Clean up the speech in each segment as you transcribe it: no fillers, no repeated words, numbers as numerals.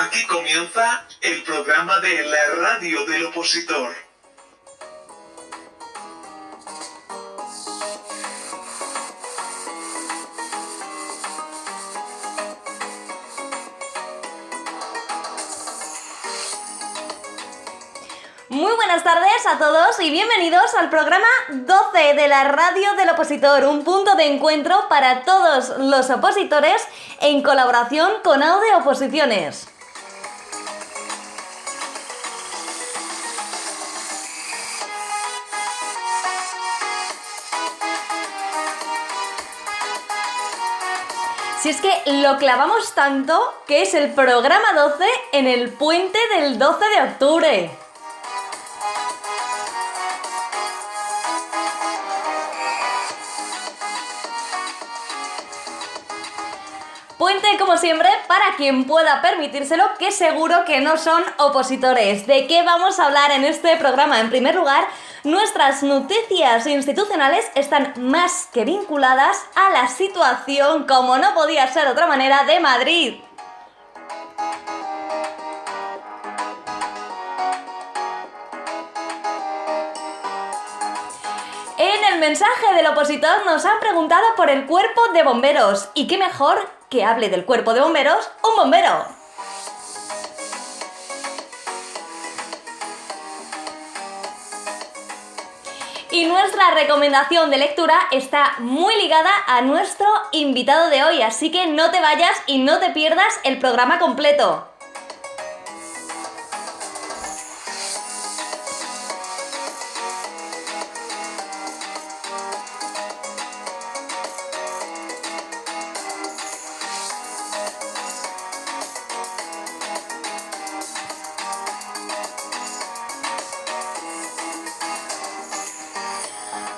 Aquí comienza el programa de la radio del opositor. Muy buenas tardes a todos y bienvenidos al programa 12 de la radio del opositor, un punto de encuentro para todos los opositores en colaboración con Aude Oposiciones. Si es que lo clavamos tanto que es el programa 12 en el puente del 12 de octubre. Puente, como siempre, para quien pueda permitírselo, que seguro que no son opositores. ¿De qué vamos a hablar en este programa? En primer lugar, nuestras noticias institucionales están más que vinculadas a la situación, como no podía ser de otra manera, de Madrid. En el mensaje del opositor nos han preguntado por el cuerpo de bomberos. ¿Y qué mejor que hable del cuerpo de bomberos un bombero? Y nuestra recomendación de lectura está muy ligada a nuestro invitado de hoy, así que no te vayas y no te pierdas el programa completo.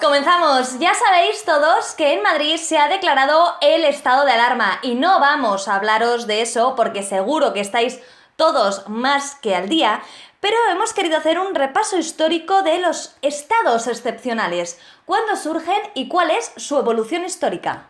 Comenzamos. Ya sabéis todos que en Madrid se ha declarado el estado de alarma y no vamos a hablaros de eso porque seguro que estáis todos más que al día, pero hemos querido hacer un repaso histórico de los estados excepcionales, cuándo surgen y cuál es su evolución histórica.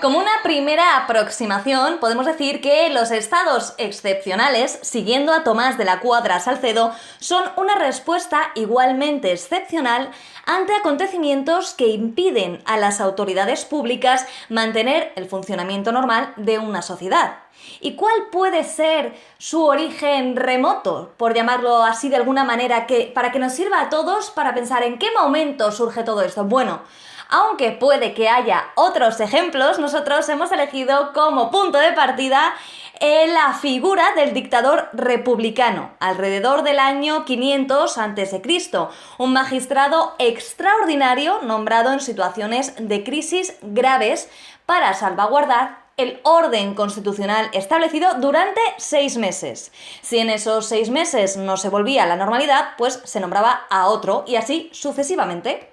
Como una primera aproximación, podemos decir que los estados excepcionales, siguiendo a Tomás de la Cuadra Salcedo, son una respuesta igualmente excepcional ante acontecimientos que impiden a las autoridades públicas mantener el funcionamiento normal de una sociedad. ¿Y cuál puede ser su origen remoto, por llamarlo así de alguna manera, para que nos sirva a todos para pensar en qué momento surge todo esto? Bueno, aunque puede que haya otros ejemplos, nosotros hemos elegido como punto de partida la figura del dictador republicano, alrededor del año 500 a.C., un magistrado extraordinario nombrado en situaciones de crisis graves para salvaguardar el orden constitucional establecido durante 6 meses. Si en esos 6 meses no se volvía a la normalidad, pues se nombraba a otro y así sucesivamente.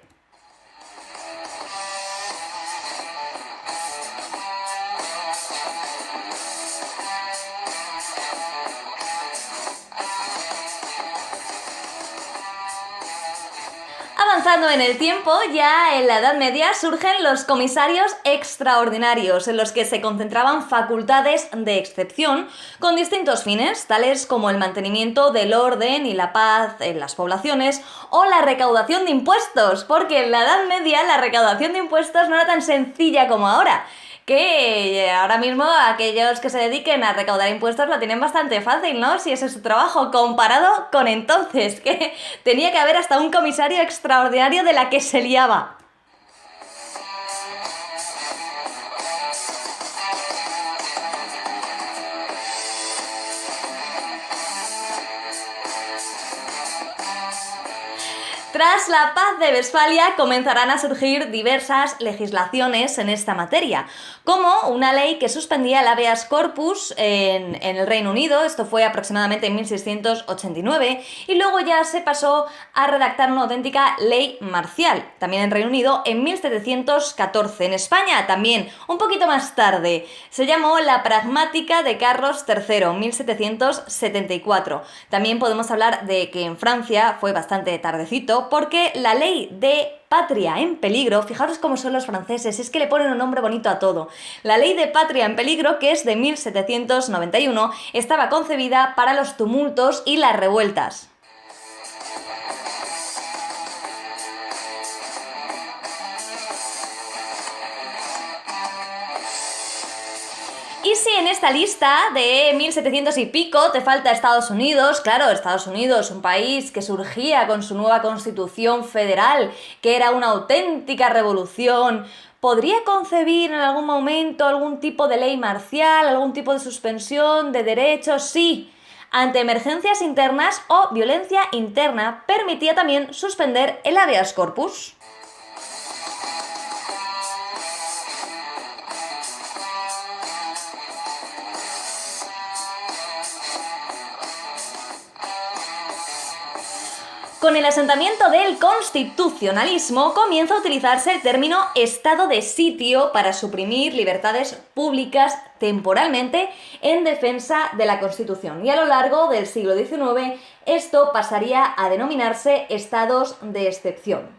Avanzando en el tiempo, ya en la Edad Media surgen los comisarios extraordinarios, en los que se concentraban facultades de excepción con distintos fines, tales como el mantenimiento del orden y la paz en las poblaciones o la recaudación de impuestos, porque en la Edad Media la recaudación de impuestos no era tan sencilla como ahora, que ahora mismo aquellos que se dediquen a recaudar impuestos lo tienen bastante fácil, ¿no? Si ese es su trabajo, comparado con entonces, que tenía que haber hasta un comisario extraordinario de la que se liaba. Tras la Paz de Westfalia comenzarán a surgir diversas legislaciones en esta materia, como una ley que suspendía el habeas corpus en el Reino Unido. Esto fue aproximadamente en 1689, y luego ya se pasó a redactar una auténtica ley marcial, también en Reino Unido, en 1714. En España también, un poquito más tarde, se llamó la Pragmática de Carlos III, 1774. También podemos hablar de que en Francia fue bastante tardecito, porque la ley de Patria en peligro, fijaros cómo son los franceses, es que le ponen un nombre bonito a todo. La ley de Patria en peligro, que es de 1791, estaba concebida para los tumultos y las revueltas. Y si en esta lista de 1700 y pico te falta Estados Unidos, claro, Estados Unidos, un país que surgía con su nueva constitución federal, que era una auténtica revolución, ¿podría concebir en algún momento algún tipo de ley marcial, algún tipo de suspensión de derechos? Sí. Ante emergencias internas o violencia interna, permitía también suspender el habeas corpus. Con el asentamiento del constitucionalismo comienza a utilizarse el término estado de sitio para suprimir libertades públicas temporalmente en defensa de la Constitución. Y a lo largo del siglo XIX esto pasaría a denominarse estados de excepción.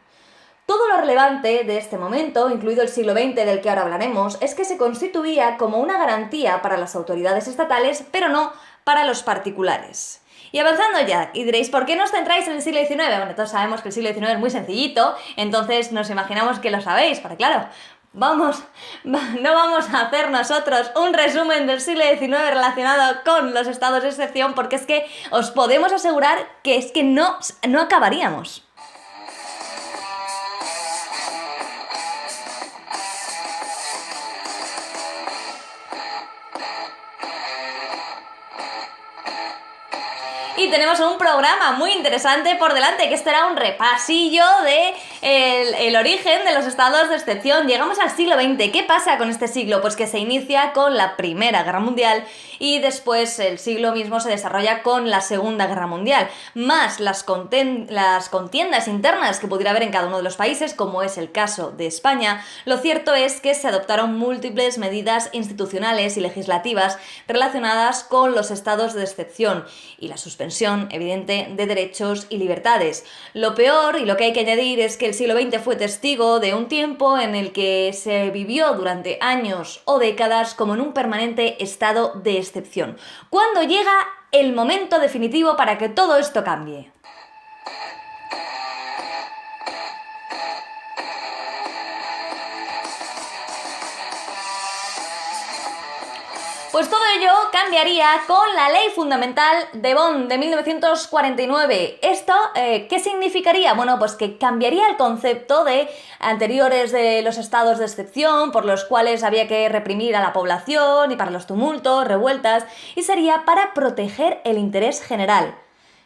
Todo lo relevante de este momento, incluido el siglo XX del que ahora hablaremos, es que se constituía como una garantía para las autoridades estatales, pero no para los particulares. Y avanzando ya, y diréis, ¿por qué no os centráis en el siglo XIX? Bueno, todos sabemos que el siglo XIX es muy sencillito, entonces nos imaginamos que lo sabéis, porque claro, no vamos a hacer nosotros un resumen del siglo XIX relacionado con los estados de excepción, porque es que os podemos asegurar que es que no acabaríamos. Y tenemos un programa muy interesante por delante, que esto era un repasillo de el origen de los estados de excepción. Llegamos al siglo XX. ¿Qué pasa con este siglo? Pues que se inicia con la Primera Guerra Mundial y después el siglo mismo se desarrolla con la Segunda Guerra Mundial, más las contiendas internas que pudiera haber en cada uno de los países, como es el caso de España. Lo cierto es que se adoptaron múltiples medidas institucionales y legislativas relacionadas con los estados de excepción y la suspensión evidente de derechos y libertades. Lo peor y lo que hay que añadir es que el siglo XX fue testigo de un tiempo en el que se vivió durante años o décadas como en un permanente estado de excepción. ¿Cuándo llega el momento definitivo para que todo esto cambie? Pues todo ello cambiaría con la Ley Fundamental de Bonn de 1949. ¿Esto qué significaría? Bueno, pues que cambiaría el concepto de anteriores de los estados de excepción, por los cuales había que reprimir a la población y para los tumultos, revueltas, y sería para proteger el interés general.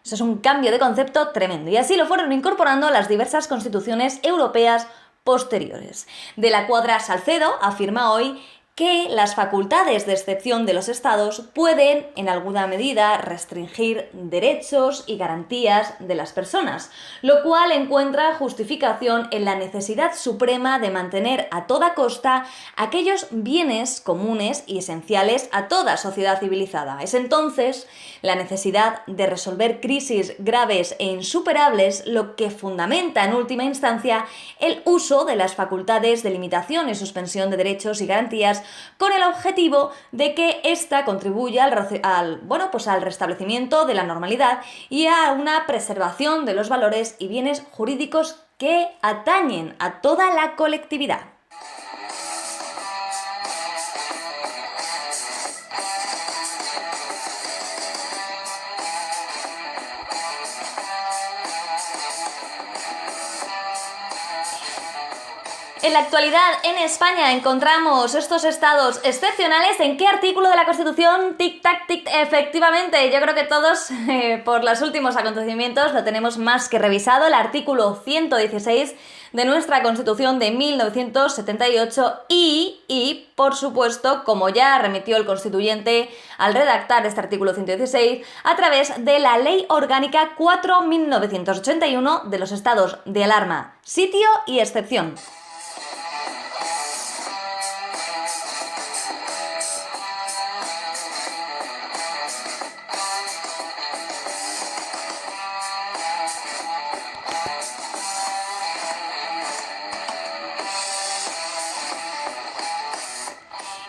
Eso es un cambio de concepto tremendo, y así lo fueron incorporando las diversas constituciones europeas posteriores. De la Cuadra Salcedo afirma hoy que las facultades de excepción de los estados pueden, en alguna medida, restringir derechos y garantías de las personas, lo cual encuentra justificación en la necesidad suprema de mantener a toda costa aquellos bienes comunes y esenciales a toda sociedad civilizada. Es entonces la necesidad de resolver crisis graves e insuperables lo que fundamenta en última instancia el uso de las facultades de limitación y suspensión de derechos y garantías, con el objetivo de que ésta contribuya al restablecimiento de la normalidad y a una preservación de los valores y bienes jurídicos que atañen a toda la colectividad. En la actualidad, en España encontramos estos estados excepcionales. ¿En qué artículo de la Constitución? Tic-tac, tic. Efectivamente, yo creo que todos, por los últimos acontecimientos, lo tenemos más que revisado. El artículo 116 de nuestra Constitución de 1978 y, por supuesto, como ya remitió el constituyente al redactar este artículo 116, a través de la Ley Orgánica 4/1981 de los estados de alarma, sitio y excepción.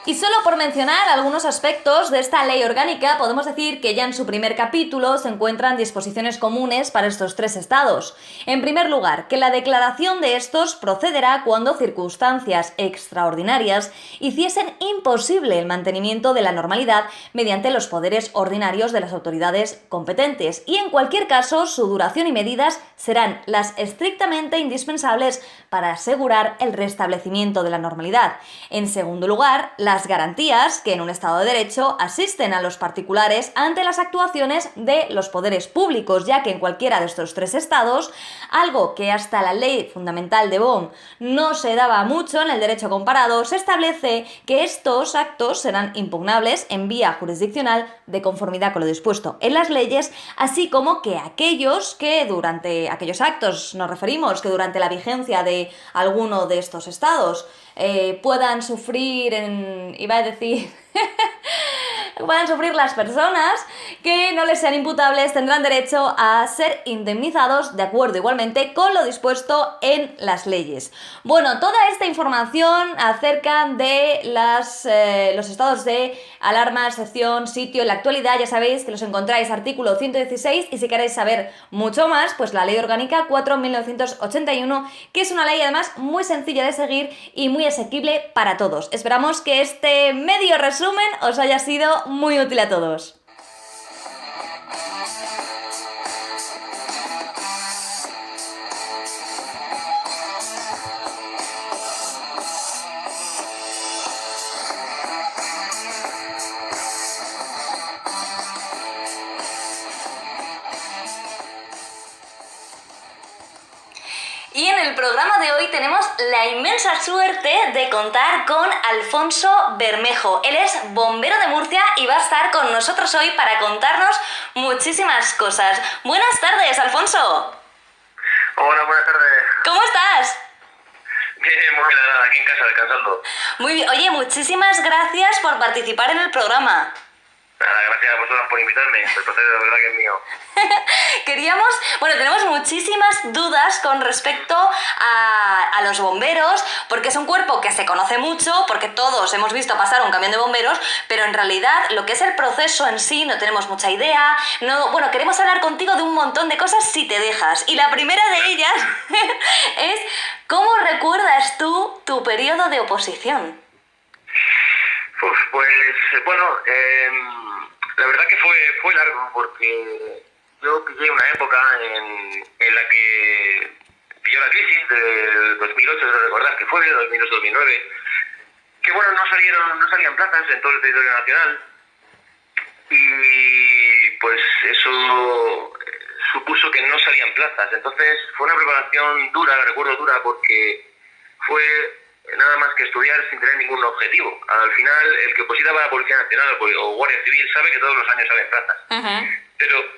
Y solo por mencionar algunos aspectos de esta ley orgánica, podemos decir que ya en su primer capítulo se encuentran disposiciones comunes para estos tres estados. En primer lugar, que la declaración de estos procederá cuando circunstancias extraordinarias hiciesen imposible el mantenimiento de la normalidad mediante los poderes ordinarios de las autoridades competentes, y en cualquier caso su duración y medidas serán las estrictamente indispensables para asegurar el restablecimiento de la normalidad. En segundo lugar, las garantías que en un Estado de Derecho asisten a los particulares ante las actuaciones de los poderes públicos, ya que en cualquiera de estos tres estados, algo que hasta la Ley Fundamental de Bonn no se daba mucho en el derecho comparado, se establece que estos actos serán impugnables en vía jurisdiccional de conformidad con lo dispuesto en las leyes, así como que aquellos actos, nos referimos, que durante la vigencia de alguno de estos estados puedan sufrir puedan sufrir las personas que no les sean imputables, tendrán derecho a ser indemnizados de acuerdo igualmente con lo dispuesto en las leyes. Bueno, toda esta información acerca de los estados de alarma, excepción, sitio, en la actualidad, ya sabéis que los encontráis artículo 116, y si queréis saber mucho más, pues la Ley Orgánica 4/1981, que es una ley además muy sencilla de seguir y muy asequible para todos. Esperamos que este medio resumen os haya sido muy útil a todos. Y en el programa de hoy tenemos la inmensa suerte de contar con Alfonso Bermejo. Él es bombero de Murcia y va a estar con nosotros hoy para contarnos muchísimas cosas. Buenas tardes, Alfonso. Hola, buenas tardes. ¿Cómo estás? Bien, muy bien, nada, aquí en casa descansando. Muy bien. Oye, muchísimas gracias por participar en el programa. Nada, gracias a vosotros por invitarme. El placer de verdad que es mío. Tenemos muchísimas dudas con respecto a los bomberos, porque es un cuerpo que se conoce mucho, porque todos hemos visto pasar un camión de bomberos, pero en realidad lo que es el proceso en sí no tenemos mucha idea. Queremos hablar contigo de un montón de cosas si te dejas. Y la primera de ellas es, ¿cómo recuerdas tú tu periodo de oposición? La verdad que fue largo, porque yo pillé una época en la que pilló la crisis del 2008, debo recordar que fue, 2008-2009, que no salían plazas en todo el territorio nacional, y pues eso supuso que no salían plazas. Entonces fue una preparación dura, la recuerdo dura, porque fue nada más que estudiar sin tener ningún objetivo. Al final, el que oposita para la Policía Nacional o Guardia Civil sabe que todos los años salen plazas. Uh-huh.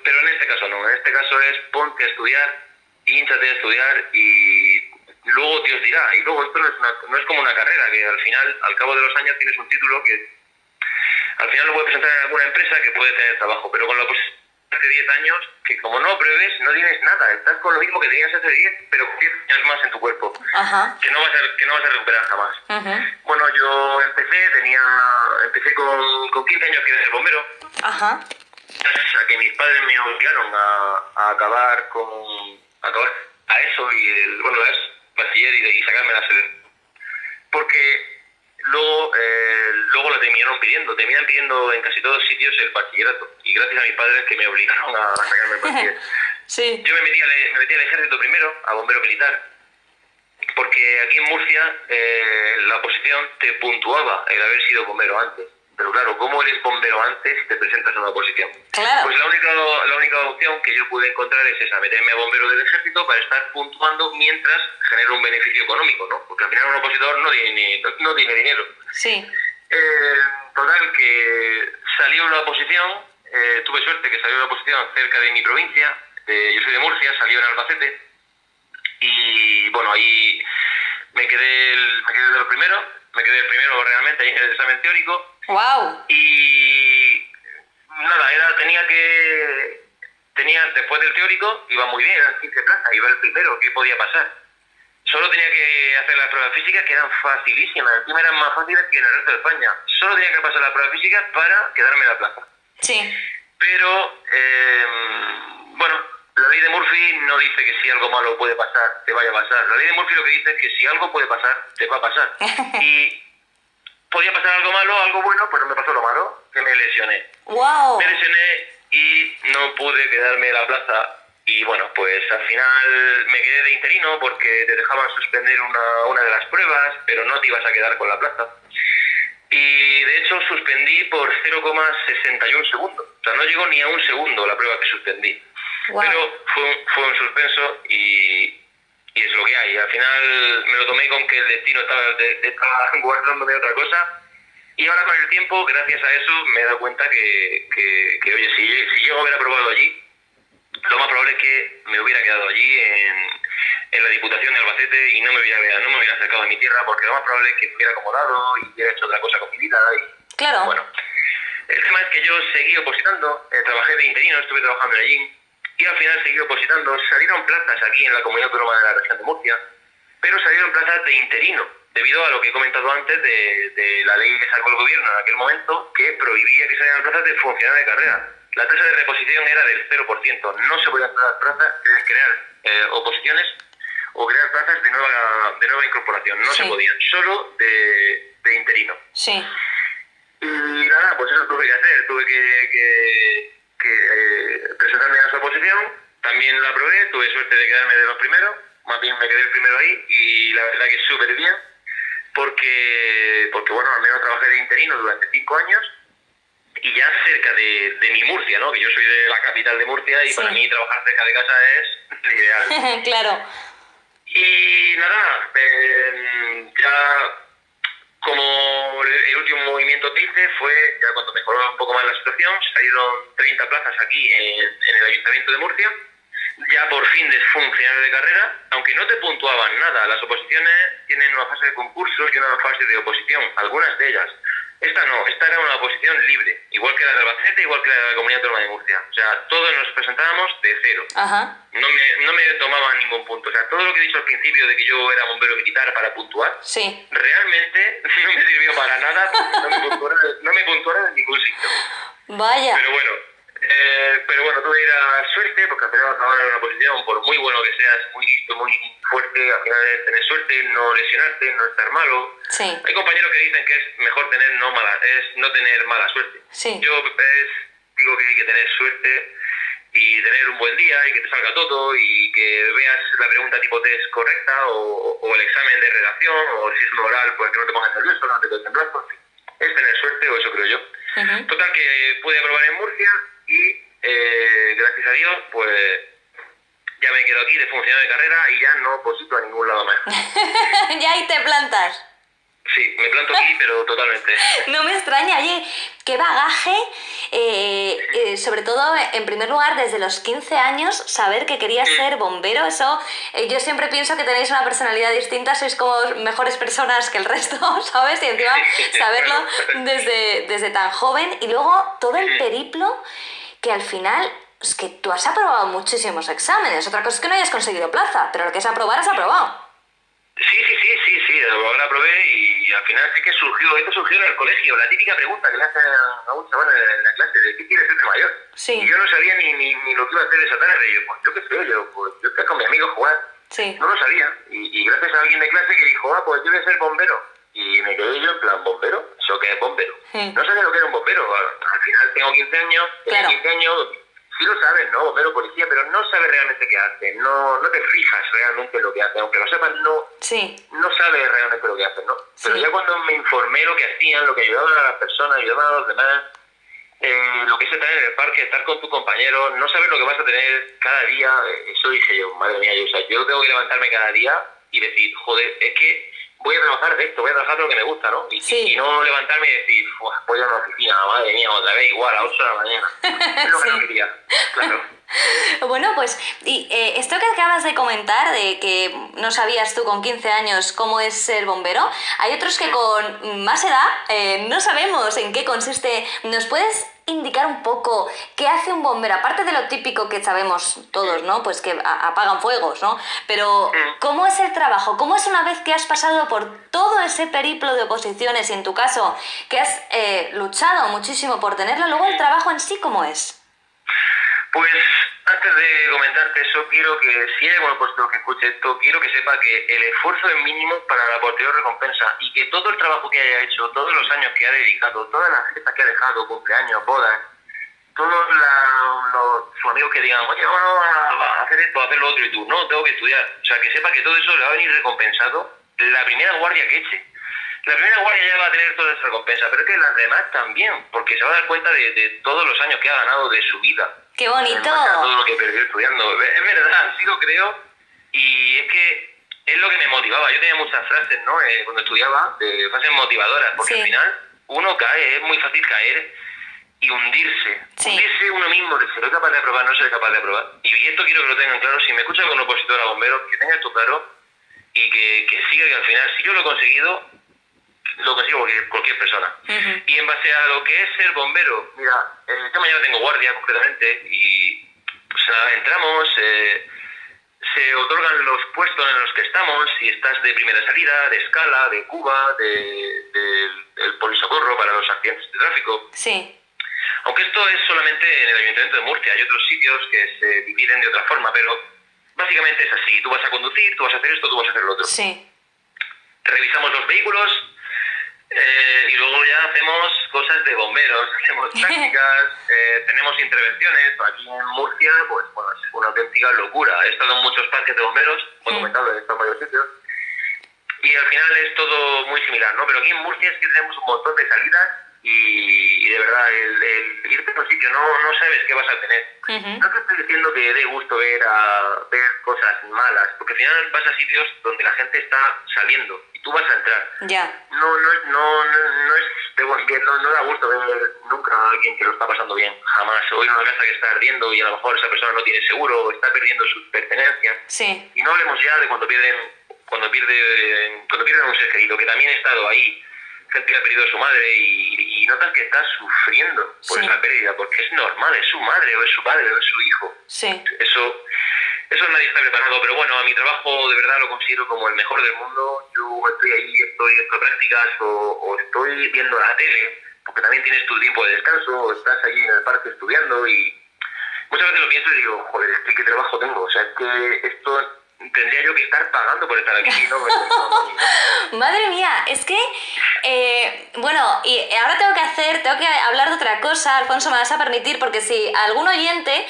Pero en este caso no. En este caso es ponte a estudiar, hínchate a estudiar y luego Dios dirá. Y luego esto no es como una carrera, que al final, al cabo de los años tienes un título que al final lo puedes presentar en alguna empresa que puede tener trabajo, pero con la posibilidad hace 10 años, que como no pruebes, no tienes nada. Estás con lo mismo que tenías hace 10, pero con 10 años más en tu cuerpo. Uh-huh. Que no vas a recuperar jamás. Uh-huh. Bueno, yo empecé con 15 años que era ser bombero. Uh-huh. A que mis padres me obligaron a acabar a eso y bachiller y sacarme la sede. Porque luego lo terminaron pidiendo. Terminan pidiendo en casi todos sitios el bachillerato. Y gracias a mis padres que me obligaron a sacarme el bachiller. Sí. Yo me metí al ejército primero, a bombero militar. porque aquí en Murcia la oposición te puntuaba el haber sido bombero antes. Pero claro, ¿cómo eres bombero antes si te presentas a una oposición? Claro. Pues la única opción que yo pude encontrar es esa, meterme a bombero del ejército para estar puntuando mientras genero un beneficio económico, ¿no? Porque al final un opositor no tiene dinero. Sí. Total, que salió la oposición, tuve suerte que salió la oposición cerca de mi provincia, yo soy de Murcia, salió en Albacete, y bueno, ahí me quedé de los primeros, me quedé el primero realmente ahí en el examen teórico. ¡Wow! Y nada, después del teórico, iba muy bien, eran 15 plazas, iba el primero, ¿qué podía pasar? Solo tenía que hacer las pruebas físicas, que eran facilísimas, encima eran más fáciles que en el resto de España. Solo tenía que pasar las pruebas físicas para quedarme en la plaza. Sí. Pero, bueno, la ley de Murphy no dice que si algo malo puede pasar, te vaya a pasar. La ley de Murphy lo que dice es que si algo puede pasar, te va a pasar. Y podía pasar algo malo, algo bueno, pero me pasó lo malo, que me lesioné. ¡Wow! Me lesioné y no pude quedarme en la plaza. Y bueno, pues al final me quedé de interino porque te dejaban suspender una de las pruebas, pero no te ibas a quedar con la plaza. Y de hecho suspendí por 0,61 segundos. O sea, no llegó ni a un segundo la prueba que suspendí. Wow. Pero fue un suspenso y es lo que hay. Al final me lo tomé con que el destino estaba guardándome otra cosa. Y ahora con el tiempo, gracias a eso, me he dado cuenta que oye, si llego a haber aprobado allí, lo más probable es que me hubiera quedado allí en la Diputación de Albacete y no me hubiera acercado a mi tierra, porque lo más probable es que me hubiera acomodado y hubiera hecho otra cosa con mi vida. Y, Claro. bueno, el tema es que yo seguí opositando, trabajé de interino, estuve trabajando en allí y al final seguí opositando. Salieron plazas aquí en la Comunidad Autónoma de la Región de Murcia, pero salieron plazas de interino, debido a lo que he comentado antes de la ley que sacó el gobierno en aquel momento, que prohibía que salieran plazas de funcionario de carrera. La tasa de reposición era del 0%, no se podían crear oposiciones o crear plazas de nueva incorporación, no Sí. se podían, solo de interino. Sí. Y nada, pues eso tuve que hacer, tuve que presentarme a esa oposición, también la aprobé, tuve suerte de quedarme de los primeros, más bien me quedé el primero ahí y la verdad que súper bien, porque bueno, al menos trabajé de interino durante 5 años y ya cerca de mi Murcia, ¿no? Que yo soy de la capital de Murcia y Sí. para mí trabajar cerca de casa es ideal. Claro. Y nada, ya como el último movimiento que hice fue, ya cuando mejoró un poco más la situación, salieron 30 plazas aquí en el Ayuntamiento de Murcia, ya por fin de funcionario de carrera, aunque no te puntuaban nada. Las oposiciones tienen una fase de concurso y una fase de oposición, algunas de ellas. Esta no, esta era una oposición libre, igual que la de Albacete, igual que la de la Comunidad Autónoma de Murcia. O sea, todos nos presentábamos de cero. Ajá. No me tomaban ningún punto. O sea, todo lo que he dicho al principio de que yo era bombero militar para puntuar, Sí. realmente no me sirvió para nada, porque no me puntuaron en ningún sitio. Vaya. Pero bueno, tuve que ir a suerte, porque al final acabar en una posición, por muy bueno que seas, muy listo, muy fuerte, al final es tener suerte, no lesionarte, no estar malo. Sí. Hay compañeros que dicen que es mejor no tener mala suerte. Sí. Yo digo que hay que tener suerte y tener un buen día y que te salga todo y que veas la pregunta tipo test correcta o el examen de redacción, o si es un oral, pues que no te pongas nervioso, no te quedes temblando, en fin. Es tener suerte, o eso creo yo. Ujú. Total, que pude aprobar en Murcia y gracias a Dios, pues ya me quedo aquí de funcionario de carrera y ya no oposito a ningún lado más. Ya ahí te plantas. Sí, me planto aquí, pero totalmente. No me extraña, oye, qué bagaje, sobre todo, en primer lugar, desde los 15 años, saber que querías ser bombero, eso, yo siempre pienso que tenéis una personalidad distinta, sois como mejores personas que el resto, ¿sabes? Y encima saberlo desde tan joven, y luego todo el periplo que al final, es que tú has aprobado muchísimos exámenes, otra cosa es que no hayas conseguido plaza, pero lo que es aprobar, has aprobado. Sí, ahora probé y al final sí que esto surgió en el colegio, la típica pregunta que le hacen a un chaval en la clase de ¿qué quieres ser de mayor? Sí. Y yo no sabía ni lo que iba a hacer esa tarde, y yo, pues yo qué sé, yo estoy con mi amigo a jugar, Sí. no lo sabía, y gracias a alguien de clase que dijo, pues yo voy a ser bombero, y me quedé yo en plan, ¿bombero? ¿Eso qué es bombero? Sí. No sabía lo que era un bombero, al final tengo 15 años, Claro. 15 años, sí lo sabes, ¿no? Bombero, policía, pero no sabes realmente qué hacen, no te fijas realmente en lo que hacen, aunque lo sepas, Sí, no sabes realmente lo que hacen, ¿no? Pero sí. ya cuando me informé lo que hacían, lo que ayudaban a las personas, ayudaban a los demás, lo que es estar en el parque, estar con tus compañeros, no saber lo que vas a tener cada día, eso dije yo, madre mía, yo tengo que levantarme cada día y decir, joder, es que voy a trabajar de esto, voy a trabajar de lo que me gusta, ¿no? Sí. Y no levantarme y decir, voy a una oficina, madre mía, otra vez igual, a 8 de la mañana. Es lo que no Sí. quería, claro. Bueno, pues y esto que acabas de comentar, de que no sabías tú con 15 años cómo es ser bombero, hay otros que con más edad no sabemos en qué consiste. ¿Nos puedes indicar un poco qué hace un bombero? Aparte de lo típico que sabemos todos, ¿no? Pues que apagan fuegos, ¿no? Pero ¿cómo es el trabajo? ¿Cómo es una vez que has pasado por todo ese periplo de oposiciones y en tu caso que has luchado muchísimo por tenerlo, luego el trabajo en sí, ¿cómo es? Pues antes de comentarte eso, quiero que si hay algún opositor que escuche esto, quiero que sepa que el esfuerzo es mínimo para la posterior recompensa y que todo el trabajo que haya hecho, todos los años que ha dedicado, todas las fiestas que ha dejado, cumpleaños, bodas, todos sus amigos que digan, oye, vamos a hacer esto, a hacer lo otro, y tú, no, tengo que estudiar. O sea, que sepa que todo eso le va a venir recompensado la primera guardia que eche. La primera guardia ya va a tener toda esa recompensa, pero es que las demás también, porque se va a dar cuenta de todos los años que ha ganado de su vida. ¡Qué bonito! Todo lo que perdió estudiando. Es verdad, sí lo creo. Y es que es lo que me motivaba. Yo tenía muchas frases, ¿no? Cuando estudiaba, de frases motivadoras, porque Sí. al final uno cae, es muy fácil caer y hundirse. Sí. Hundirse uno mismo, de seré capaz de aprobar, no seré capaz de aprobar. Y esto quiero que lo tengan claro. Si me escucha con un opositor a bomberos, que tenga esto claro y que siga, que al final, si yo lo he conseguido, lo consigo cualquier persona. Ujú. Y en base a lo que es ser bombero, mira, yo mañana tengo guardia concretamente y pues nada, entramos, se otorgan los puestos en los que estamos, si estás de primera salida, de escala, de cuba, del polisocorro para los accidentes de tráfico. Sí. Aunque esto es solamente en el Ayuntamiento de Murcia, hay otros sitios que se dividen de otra forma, pero básicamente es así, tú vas a conducir, tú vas a hacer esto, tú vas a hacer lo otro. Sí. Revisamos los vehículos, y luego ya hacemos cosas de bomberos, hacemos prácticas, tenemos intervenciones. Aquí en Murcia, pues bueno, es una auténtica locura. He estado en muchos parques de bomberos, como he comentado, he estado en varios sitios, y al final es todo muy similar, ¿no? Pero aquí en Murcia es que tenemos un montón de salidas y de verdad, el irte a un sitio no sabes qué vas a tener. Ujú. No te estoy diciendo que dé gusto ver cosas malas, porque al final vas a sitios donde la gente está saliendo y tú vas a entrar. Ya. No da gusto ver nunca a alguien que lo está pasando bien, jamás. O ir a una casa que está ardiendo y a lo mejor esa persona no tiene seguro o está perdiendo sus pertenencias. Sí. Y no hablemos ya de cuando pierden un ser querido, que también he estado ahí, gente que ha perdido a su madre y notas que está sufriendo por Sí. esa pérdida, porque es normal, es su madre o es su padre o es su hijo. Sí. Eso nadie está preparado, pero bueno, a mi trabajo de verdad lo considero como el mejor del mundo. Yo estoy ahí, estoy haciendo prácticas o estoy viendo la tele, porque también tienes tu tiempo de descanso, o estás ahí en el parque estudiando y muchas veces lo pienso y digo, joder, es que qué trabajo tengo, o sea, es que esto tendría yo que estar pagando por estar aquí, ¿no? Me estoy pagando a mí, ¿no? Madre mía, es que, bueno, y ahora tengo que hablar de otra cosa, Alfonso, me vas a permitir, porque si algún oyente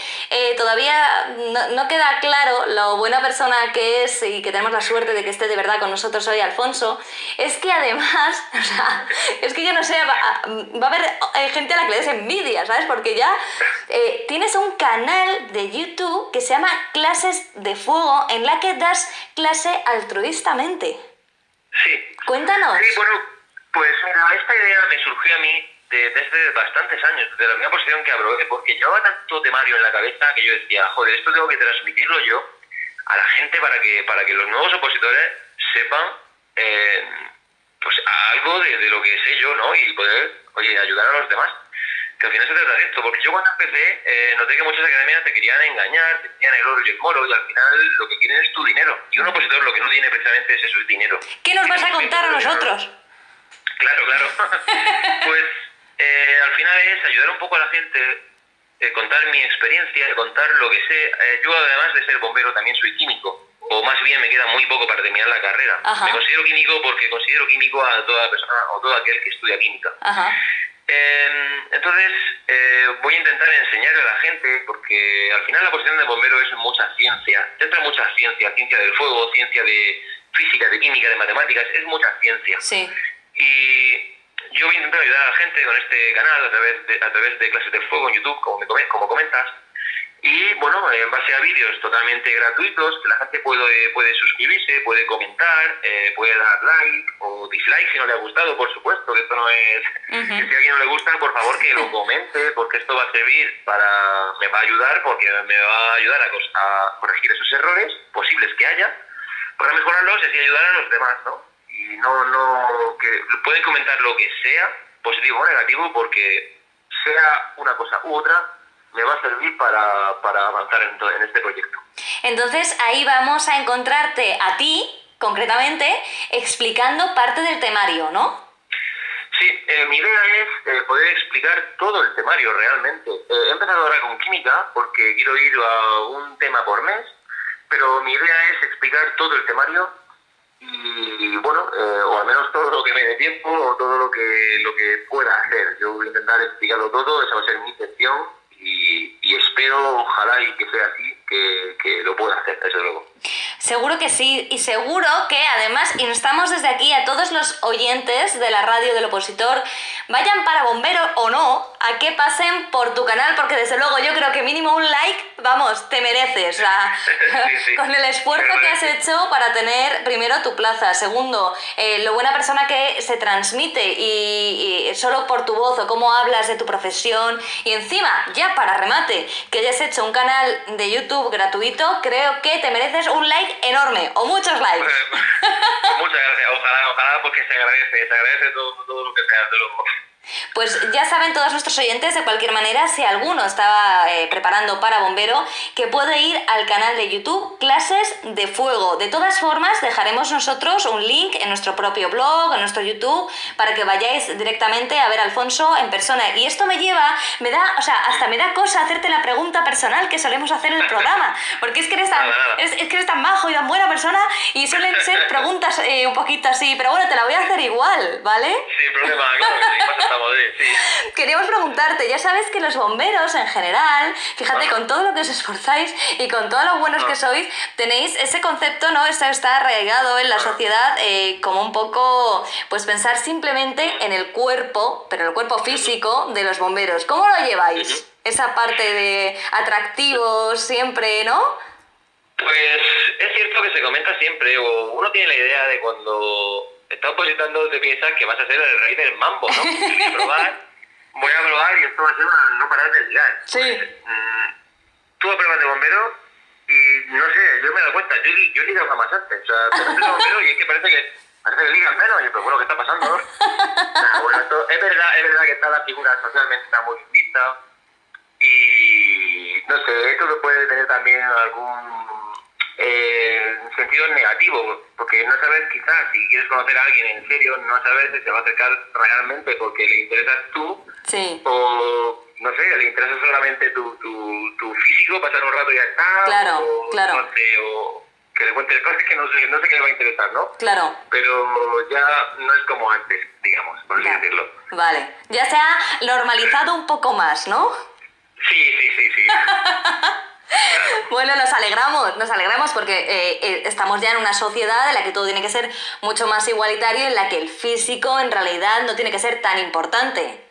todavía no queda claro lo buena persona que es y que tenemos la suerte de que esté de verdad con nosotros hoy, Alfonso, es que además, o sea, es que yo no sé, va a haber gente a la que le des envidia, ¿sabes? Porque ya tienes un canal de YouTube que se llama Clases de Fuego, en la que das clase altruistamente. Sí. Cuéntanos. Sí, bueno, pues mira, esta idea me surgió a mí desde bastantes años, desde la primera posición que aprobé, porque llevaba tanto temario en la cabeza que yo decía, joder, esto tengo que transmitirlo yo a la gente para que los nuevos opositores sepan pues algo de lo que sé yo, ¿no? Y poder, oye, ayudar a los demás. Que al final se trata de esto, porque yo cuando empecé noté que muchas academias te querían engañar, te querían el oro y el moro, y al final lo que quieren es tu dinero. Y un opositor lo que no tiene precisamente es eso, es dinero. ¿Qué nos vas a contar a nosotros? Claro. Pues al final es ayudar un poco a la gente, contar mi experiencia, contar lo que sé. Yo además de ser bombero también soy químico, o más bien me queda muy poco para terminar la carrera. Ajá. Me considero químico porque considero químico a toda persona o todo aquel que estudia química. Ajá. Entonces, voy a intentar enseñarle a la gente, porque al final la posición de bombero es mucha ciencia, entra mucha ciencia, ciencia del fuego, ciencia de física, de química, de matemáticas, es mucha ciencia. Sí. Y yo voy a intentar ayudar a la gente con este canal a través de clases de fuego en YouTube, como comentas. Y bueno, en base a vídeos totalmente gratuitos, que la gente puede suscribirse, puede comentar, puede dar like o dislike si no le ha gustado, por supuesto, que esto no es... Que si a alguien no le gusta, por favor que lo comente, porque esto va a servir me va a ayudar, porque me va a ayudar a corregir esos errores posibles que haya, para mejorarlos y así ayudar a los demás, ¿no? Y que pueden comentar lo que sea, positivo o negativo, porque sea una cosa u otra, me va a servir para avanzar en este proyecto. Entonces ahí vamos a encontrarte a ti, concretamente, explicando parte del temario, ¿no? Sí, mi idea es poder explicar todo el temario realmente. He empezado ahora con química porque quiero ir a un tema por mes, pero mi idea es explicar todo el temario y bueno, o al menos todo lo que me dé tiempo o todo lo que pueda hacer. Yo voy a intentar explicarlo todo, esa va a ser mi intención. Y espero, ojalá y que sea así, que lo pueda hacer, desde luego. Seguro que sí, y seguro que además instamos desde aquí a todos los oyentes de la radio del Opositor, vayan para bombero o no, a que pasen por tu canal, porque desde luego yo creo que mínimo un like, vamos, te mereces, o sea, sí. con el esfuerzo que has hecho para tener primero tu plaza, segundo, lo buena persona que se transmite y solo por tu voz o cómo hablas de tu profesión, y encima, ya para remate, que hayas hecho un canal de YouTube gratuito, creo que te mereces un like enorme, o muchos likes. Muchas gracias, ojalá porque se agradece todo lo que sea, de luego. Pues ya saben todos nuestros oyentes, de cualquier manera, si alguno estaba preparando para bombero, que puede ir al canal de YouTube Clases de Fuego. De todas formas, dejaremos nosotros un link en nuestro propio blog, en nuestro YouTube, para que vayáis directamente a ver a Alfonso en persona. Y esto hasta me da cosa hacerte la pregunta personal que solemos hacer en el programa, porque es que eres tan majo y tan buena persona y suelen ser preguntas un poquito así, pero bueno, te la voy a hacer igual, ¿vale? Sin problema, claro que sí, sí. Queríamos preguntarte, ya sabes que los bomberos en general, fíjate, con todo lo que os esforzáis y con todos los buenos que sois, tenéis ese concepto, ¿no? Eso está arraigado en la sociedad como un poco, pues pensar simplemente en el cuerpo, pero el cuerpo físico de los bomberos. ¿Cómo lo lleváis? Esa parte de atractivos siempre, ¿no? Pues es cierto que se comenta siempre, o uno tiene la idea de cuando estás opositando te piensas que vas a ser el rey del mambo, ¿no? Voy a probar y esto va a ser no parar de ligar. Sí. Pues, tú pruebas de bombero y no sé, yo me he dado cuenta, yo he ligado jamás antes, o sea, te metes de bombero y es que parece que ligas menos, y yo, pero bueno, ¿qué está pasando? Bueno, esto, es verdad que está la figura socialmente está muy vista y no sé, esto puede tener también algún sentido negativo, porque no sabes quizás si quieres conocer a alguien en serio, no sabes si se va a acercar realmente porque le interesas tú, sí, o no sé, le interesa solamente tu físico, pasar un rato y ya está, claro, o, claro. No sé, o que le cuentes cosas que no sé qué le va a interesar, ¿no? Claro. Pero ya no es como antes, digamos, por así decirlo. Vale, ya se ha normalizado un poco más, ¿no? Sí. Bueno, nos alegramos porque estamos ya en una sociedad en la que todo tiene que ser mucho más igualitario, en la que el físico en realidad no tiene que ser tan importante,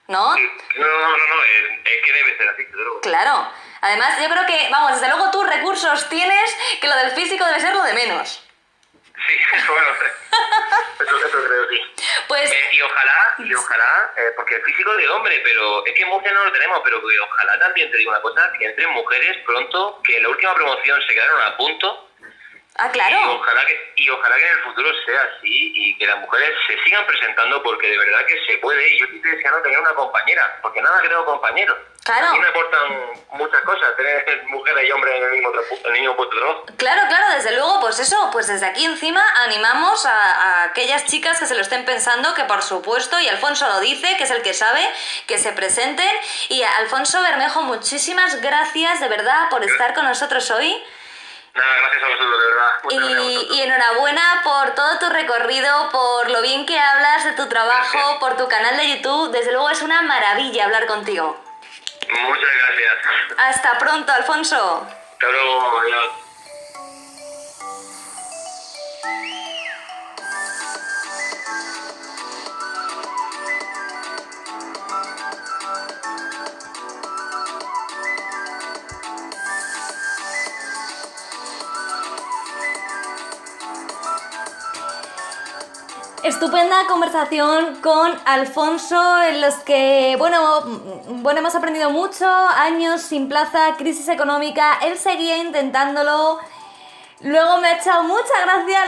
¿no? No, es que debe ser así, desde luego. Claro, además yo creo que, vamos, desde luego tú recursos tienes, que lo del físico debe ser lo de menos. Sí, bueno, eso creo, sí. Pues... y ojalá, porque el físico de hombre, pero es que en Murcia no lo tenemos, pero que ojalá también te digo una cosa, que entren mujeres pronto, que en la última promoción se quedaron a punto. Ah, claro. Y ojalá que en el futuro sea así y que las mujeres se sigan presentando porque de verdad que se puede. Y yo estoy deseando tener una compañera, porque nada que tengo compañeros. Claro. A mí me aportan muchas cosas, tener mujeres y hombres en el mismo puesto de trabajo. Claro, desde luego, pues eso, pues desde aquí encima animamos a aquellas chicas que se lo estén pensando, que por supuesto, y Alfonso lo dice, que es el que sabe, que se presenten. Y Alfonso Bermejo, muchísimas gracias de verdad por estar con nosotros hoy. Nada, gracias a vosotros, de verdad. Muchas gracias a vosotros. Y enhorabuena por todo tu recorrido, por lo bien que hablas de tu trabajo, Gracias. por tu canal de YouTube. Desde luego es una maravilla hablar contigo. Muchas gracias. Hasta pronto, Alfonso. Hasta luego, adiós. Estupenda conversación con Alfonso, en los que, bueno, hemos aprendido mucho, años sin plaza, crisis económica, él seguía intentándolo. Luego me ha echado mucha gracia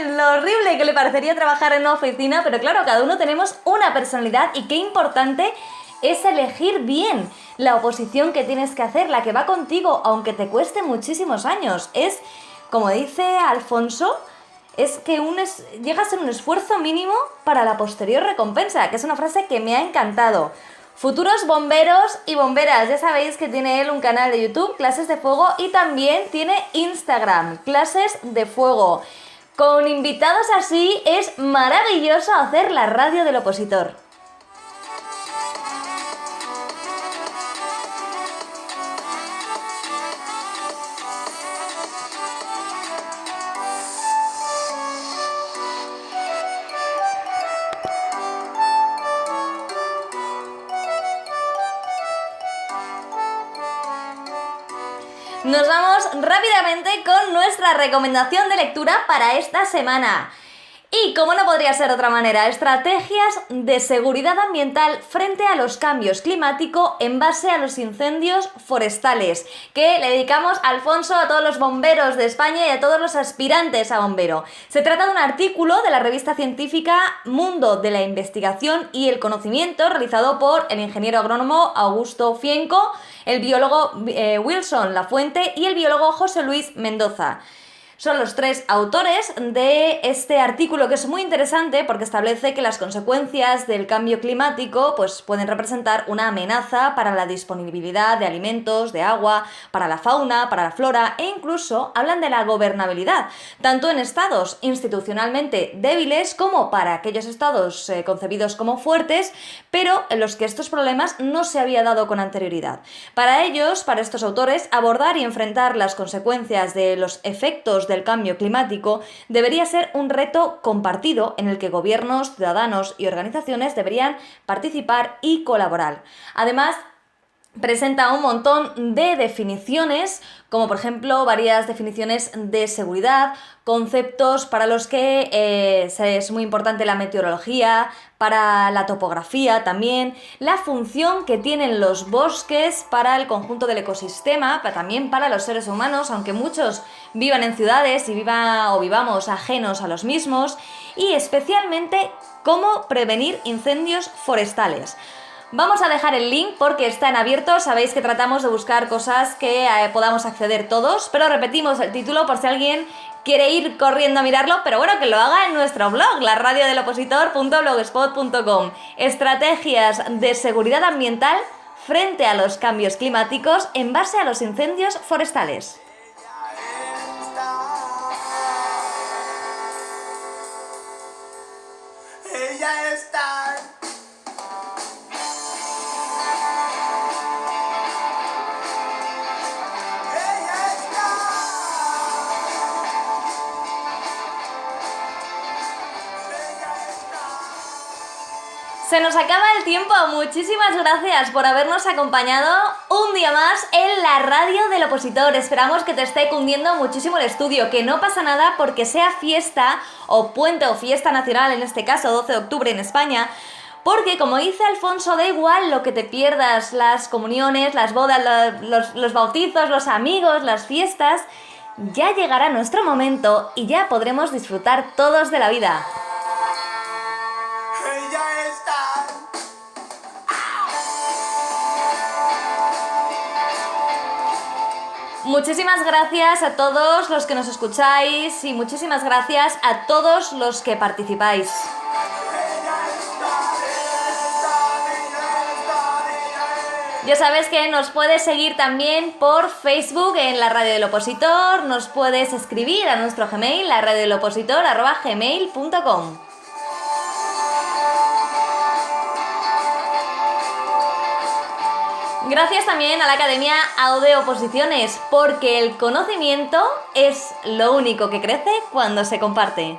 lo horrible que le parecería trabajar en una oficina, pero claro, cada uno tenemos una personalidad y qué importante es elegir bien la oposición que tienes que hacer, la que va contigo, aunque te cueste muchísimos años. Es, como dice Alfonso, es que llega a ser un esfuerzo mínimo para la posterior recompensa, que es una frase que me ha encantado. Futuros bomberos y bomberas, ya sabéis que tiene él un canal de YouTube, Clases de Fuego, y también tiene Instagram, Clases de Fuego. Con invitados así es maravilloso hacer la radio del opositor. Nos vamos rápidamente con nuestra recomendación de lectura para esta semana. Y como no podría ser de otra manera, estrategias de seguridad ambiental frente a los cambios climáticos en base a los incendios forestales, que le dedicamos a Alfonso, a todos los bomberos de España y a todos los aspirantes a bombero. Se trata de un artículo de la revista científica Mundo de la Investigación y el Conocimiento, realizado por el ingeniero agrónomo Augusto Fienco, el biólogo Wilson Lafuente y el biólogo José Luis Mendoza. Son los tres autores de este artículo, que es muy interesante porque establece que las consecuencias del cambio climático pues, pueden representar una amenaza para la disponibilidad de alimentos, de agua, para la fauna, para la flora, e incluso hablan de la gobernabilidad, tanto en estados institucionalmente débiles como para aquellos estados concebidos como fuertes, pero en los que estos problemas no se había dado con anterioridad. Para ellos, para estos autores, abordar y enfrentar las consecuencias de los efectos del cambio climático debería ser un reto compartido en el que gobiernos, ciudadanos y organizaciones deberían participar y colaborar. Además, presenta un montón de definiciones, como por ejemplo varias definiciones de seguridad, conceptos para los que es muy importante la meteorología, para la topografía también, la función que tienen los bosques para el conjunto del ecosistema, pero también para los seres humanos, aunque muchos vivan en ciudades y vivamos ajenos a los mismos, y especialmente cómo prevenir incendios forestales. Vamos a dejar el link porque está en abierto, sabéis que tratamos de buscar cosas que podamos acceder todos, pero repetimos el título por si alguien quiere ir corriendo a mirarlo, pero bueno, que lo haga en nuestro blog, laradiodelopositor.blogspot.com. Estrategias de seguridad ambiental frente a los cambios climáticos en base a los incendios forestales. Ella está. Se nos acaba el tiempo, muchísimas gracias por habernos acompañado un día más en la radio del opositor. Esperamos que te esté cundiendo muchísimo el estudio, que no pasa nada porque sea fiesta o puente o fiesta nacional, en este caso 12 de octubre en España, porque como dice Alfonso, da igual lo que te pierdas, las comuniones, las bodas, los bautizos, los amigos, las fiestas, ya llegará nuestro momento y ya podremos disfrutar todos de la vida. Muchísimas gracias a todos los que nos escucháis y muchísimas gracias a todos los que participáis. Ya sabes que nos puedes seguir también por Facebook en la Radio del Opositor, nos puedes escribir a nuestro Gmail, la radiodelopositor@gmail.com. Gracias también a la Academia AO de Oposiciones, porque el conocimiento es lo único que crece cuando se comparte.